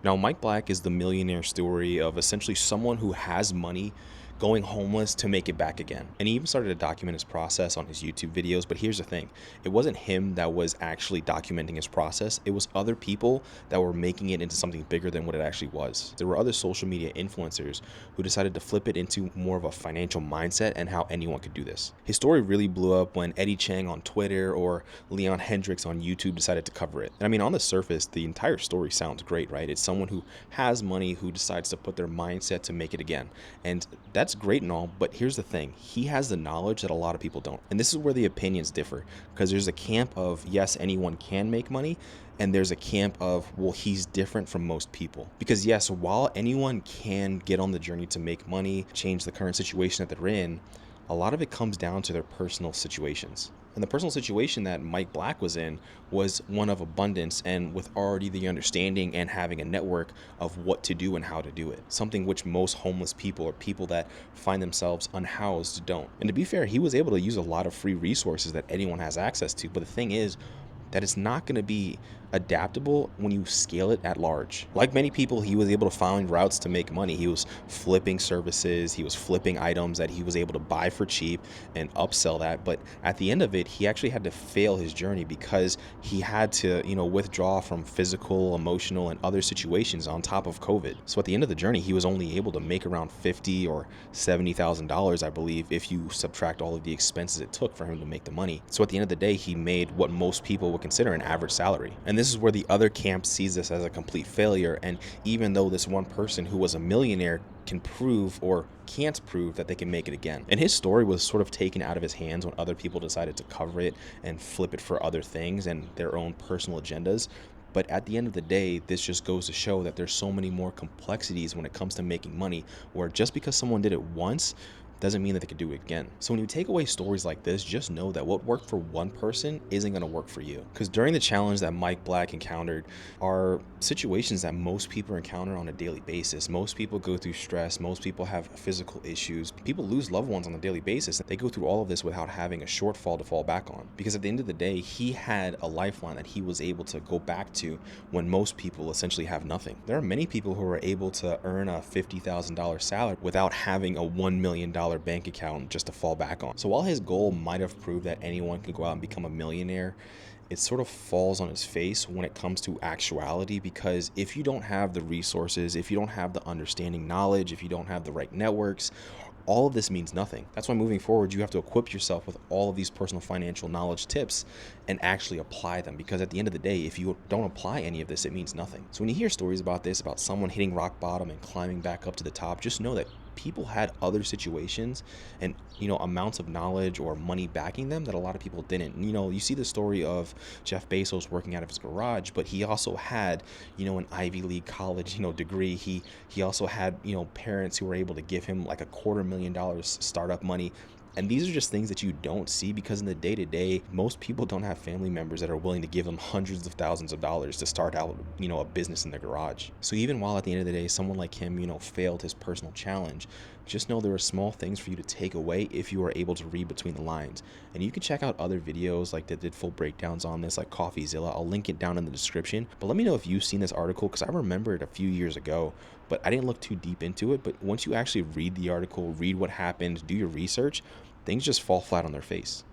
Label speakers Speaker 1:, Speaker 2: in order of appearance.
Speaker 1: Now, Mike Black is the millionaire story of essentially someone who has money going homeless to make it back again. And he even started to document his process on his YouTube videos. But here's the thing, it wasn't him that was actually documenting his process, it was other people that were making it into something bigger than what it actually was. There were other social media influencers who decided to flip it into more of a financial mindset and how anyone could do this. His story really blew up when Eddie Chang on Twitter or Leon Hendricks on YouTube decided to cover it. And I mean, on the surface, the entire story sounds great, right? It's someone who has money who decides to put their mindset to make it again. And that's great and all, but here's the thing. He has the knowledge that a lot of people don't. And this is where the opinions differ, because there's a camp of, yes, anyone can make money, and there's a camp of, well, he's different from most people. Because yes, while anyone can get on the journey to make money, change the current situation that they're in, a lot of it comes down to their personal situations. And the personal situation that Mike Black was in was one of abundance and with already the understanding and having a network of what to do and how to do it. Something which most homeless people or people that find themselves unhoused don't. And to be fair, he was able to use a lot of free resources that anyone has access to. But the thing is, that it's not going to be adaptable when you scale it at large. Like many people, he was able to find routes to make money. He was flipping services, he was flipping items that he was able to buy for cheap and upsell that. But at the end of it, he actually had to fail his journey because he had to, withdraw from physical, emotional, and other situations on top of COVID. So at the end of the journey, he was only able to make around $50,000 or $70,000, I believe, if you subtract all of the expenses it took for him to make the money. So at the end of the day, he made what most people would consider an average salary. And this is where the other camp sees this as a complete failure. And even though this one person who was a millionaire can prove or can't prove that they can make it again. And his story was sort of taken out of his hands when other people decided to cover it and flip it for other things and their own personal agendas. But at the end of the day, this just goes to show that there's so many more complexities when it comes to making money, where just because someone did it once doesn't mean that they could do it again. So when you take away stories like this, just know that what worked for one person isn't going to work for you. Because during the challenge that Mike Black encountered are situations that most people encounter on a daily basis. Most people go through stress. Most people have physical issues. People lose loved ones on a daily basis. They go through all of this without having a shortfall to fall back on. Because at the end of the day, he had a lifeline that he was able to go back to when most people essentially have nothing. There are many people who are able to earn a $50,000 salary without having a $1 million bank account just to fall back on. So while his goal might have proved that anyone could go out and become a millionaire, it sort of falls on his face when it comes to actuality, because if you don't have the resources, if you don't have the understanding knowledge, if you don't have the right networks, all of this means nothing. That's why moving forward, you have to equip yourself with all of these personal financial knowledge tips and actually apply them. Because at the end of the day, if you don't apply any of this, it means nothing. So when you hear stories about this, about someone hitting rock bottom and climbing back up to the top, just know that people had other situations and amounts of knowledge or money backing them that a lot of people didn't. You see the story of Jeff Bezos working out of his garage, but he also had an Ivy League college degree. He also had parents who were able to give him like $250,000 startup money. And these are just things that you don't see, because in the day-to-day, most people don't have family members that are willing to give them hundreds of thousands of dollars to start out, a business in their garage. So even while at the end of the day, someone like him, failed his personal challenge, just know there are small things for you to take away if you are able to read between the lines. And you can check out other videos like that did full breakdowns on this, like CoffeeZilla. I'll link it down in the description. But let me know if you've seen this article, because I remember it a few years ago, but I didn't look too deep into it. But once you actually read the article, read what happened, do your research, things just fall flat on their face.